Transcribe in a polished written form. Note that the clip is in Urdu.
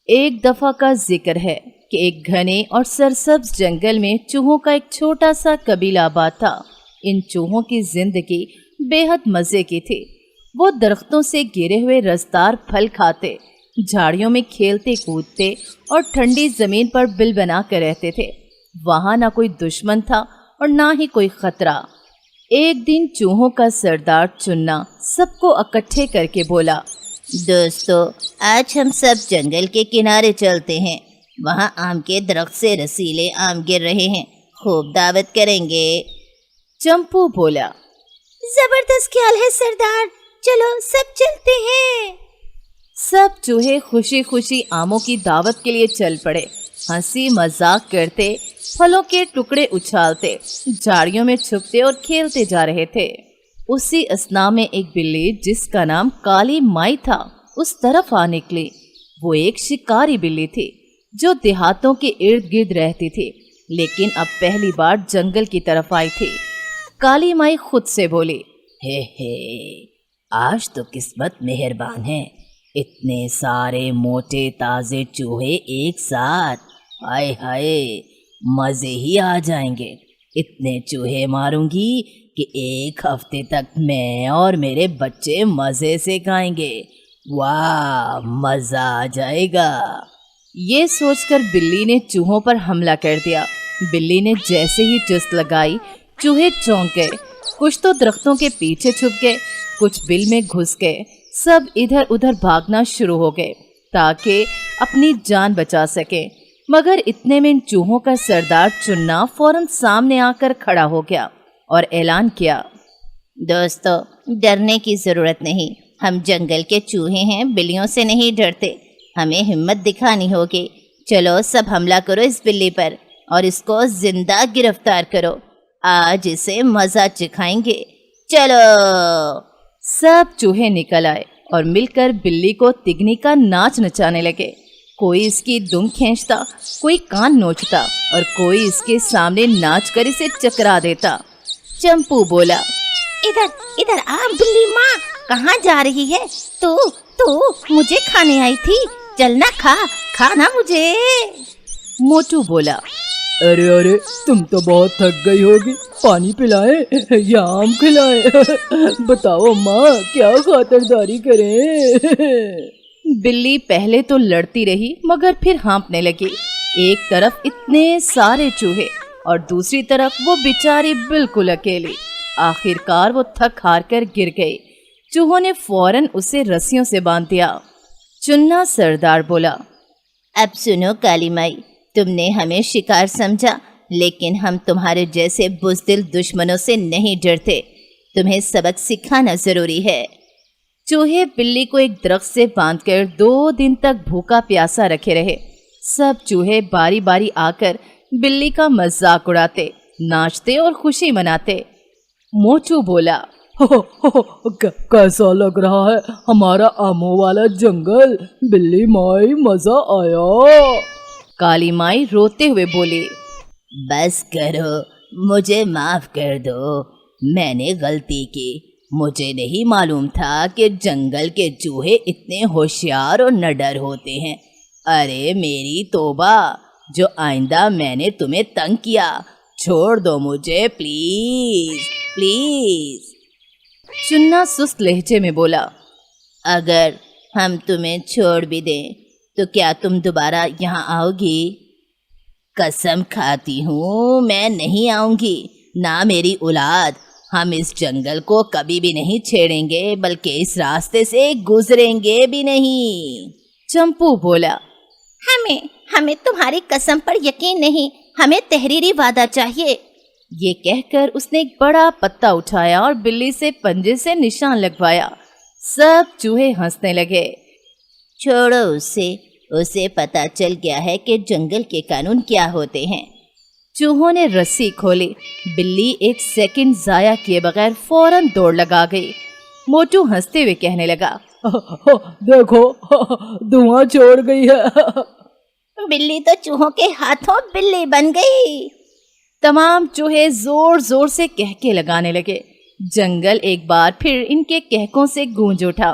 ایک دفعہ کا ذکر ہے کہ ایک گھنے اور سرسبز جنگل میں چوہوں کا ایک چھوٹا سا قبیلہ آباد تھا۔ ان چوہوں کی زندگی بے حد مزے کی تھی۔ وہ درختوں سے گرے ہوئے رسدار پھل کھاتے، جھاڑیوں میں کھیلتے کودتے اور ٹھنڈی زمین پر بل بنا کر رہتے تھے۔ وہاں نہ کوئی دشمن تھا اور نہ ہی کوئی خطرہ۔ ایک دن چوہوں کا سردار چننا سب کو اکٹھے کر کے بولا، دوستو، آج ہم سب جنگل کے کنارے چلتے ہیں۔ وہاں آم کے درخت سے رسیلے آم گر رہے ہیں، خوب دعوت کریں گے۔ چمپو بولا، زبردست خیال ہے سردار، چلو سب چلتے ہیں۔ سب چوہے خوشی خوشی آموں کی دعوت کے لیے چل پڑے۔ ہنسی مذاق کرتے، پھلوں کے ٹکڑے اچھالتے، جھاڑیوں میں چھپتے اور کھیلتے جا رہے تھے۔ اسی اثنا میں ایک بلی جس کا نام کالی مائی تھا اس طرف آ نکلی۔ وہ ایک شکاری بلی تھی جو دیہاتوں کے ارد گرد رہتی تھی، لیکن اب پہلی بار جنگل کی طرف آئی تھی۔ کالی مائی خود سے بولی، ہے آج تو قسمت مہربان ہے، اتنے سارے موٹے تازے چوہے ایک ساتھ، ہائے ہائے مزے ہی آ جائیں گے۔ اتنے چوہے ماروں گی کہ ایک ہفتے تک میں اور میرے بچے مزے سے کھائیں گے۔ واہ، مزہ آ جائے گا۔ یہ سوچ کر بلی نے چوہوں پر حملہ کر دیا۔ بلی نے جیسے ہی چست لگائی، چوہے چونک گئے۔ کچھ تو درختوں کے پیچھے چھپ گئے، کچھ بل میں گھس گئے۔ سب ادھر ادھر بھاگنا شروع ہو گئے تاکہ اپنی جان بچا سکے، مگر اتنے میں ان چوہوں کا سردار چننا فوراً سامنے آ کر کھڑا ہو گیا اور اعلان کیا، دوستو، ڈرنے کی ضرورت نہیں، ہم جنگل کے چوہے ہیں، بلیوں سے نہیں ڈرتے، ہمیں ہمت دکھانی ہوگی۔ چلو سب حملہ کرو اس بلی پر اور اس کو زندہ گرفتار کرو، آج اسے مزہ چکھائیں گے، چلو۔ سب چوہے نکل آئے اور مل کر بلی کو تگنی کا ناچ نچانے لگے۔ کوئی اس کی دم کھینچتا، کوئی کان نوچتا اور کوئی اس کے سامنے ناچ کر اسے چکرا دیتا۔ چمپو بولا، ادھر ادھر آ بلی ماں، کہاں جا رہی ہے؟ تو مجھے کھانے آئی تھی، چلنا کھانا مجھے۔ موٹو بولا، ارے تم تو بہت تھک گئی ہوگی، پانی پلائیں یا آم کھلائیں؟ بتاؤ ماں، کیا خاطرداری کریں؟ بلی پہلے تو لڑتی رہی مگر پھر ہانپنے لگی۔ ایک طرف اتنے سارے چوہے اور دوسری طرف وہ بیچاری بالکل اکیلی۔ آخر کار وہ تھک ہار کر گر گئی۔ چوہوں نے فوراً اسے رسیوں سے باندھ دیا۔ چننا سردار بولا، اب سنو کالی مائی، تم نے ہمیں شکار سمجھا، لیکن ہم تمہارے جیسے بزدل دشمنوں سے نہیں ڈرتے، تمہیں سبق سکھانا ضروری ہے۔ چوہے بلی کو ایک درخت سے باندھ کر 2 دن تک بھوکا پیاسا رکھے رہے۔ سب چوہے باری باری آ کر بلی کا مذاق اڑاتے، ناچتے اور خوشی مناتے۔ موچو بولا، کیسا لگ رہا ہے ہمارا آموں والا جنگل؟ بلی مائی، مزہ آیا؟ کالی مائی روتے ہوئے بولی، بس کرو، مجھے معاف کر دو، میں نے غلطی کی، مجھے نہیں معلوم تھا کہ جنگل کے چوہے اتنے ہوشیار اور نڈر ہوتے ہیں۔ ارے میری توبہ، جو آئندہ میں نے تمہیں تنگ کیا، چھوڑ دو مجھے پلیز پلیز۔ چننا سست لہجے میں بولا، اگر ہم تمہیں چھوڑ بھی دیں تو کیا تم دوبارہ یہاں آؤ گی؟ قسم کھاتی ہوں میں نہیں آؤں گی، نہ میری اولاد۔ ہم اس جنگل کو کبھی بھی نہیں چھیڑیں گے، بلکہ اس راستے سے گزریں گے بھی نہیں۔ چمپو بولا، ہمیں تمہاری قسم پر یقین نہیں، ہمیں تحریری وعدہ چاہیے۔ یہ کہہ کر اس نے ایک بڑا پتا اٹھایا اور بلی سے پنجے سے نشان لگوایا۔ سب چوہے ہنسنے لگے۔ چھوڑو اسے پتہ چل گیا ہے کہ جنگل کے قانون کیا ہوتے ہیں۔ چوہوں نے رسی کھولی۔ بلی 1 سیکنڈ ضائع کیے بغیر فوراً دوڑ لگا گئی۔ موٹو ہنستے ہوئے کہنے لگا، دیکھو دھواں چھوڑ گئی ہے۔ بلی تو چوہوں کے ہاتھوں بلی بن گئی۔ تمام چوہے زور زور سے کہکے لگانے لگے۔ جنگل ایک بار پھر ان کے کہکوں سے گونج اٹھا۔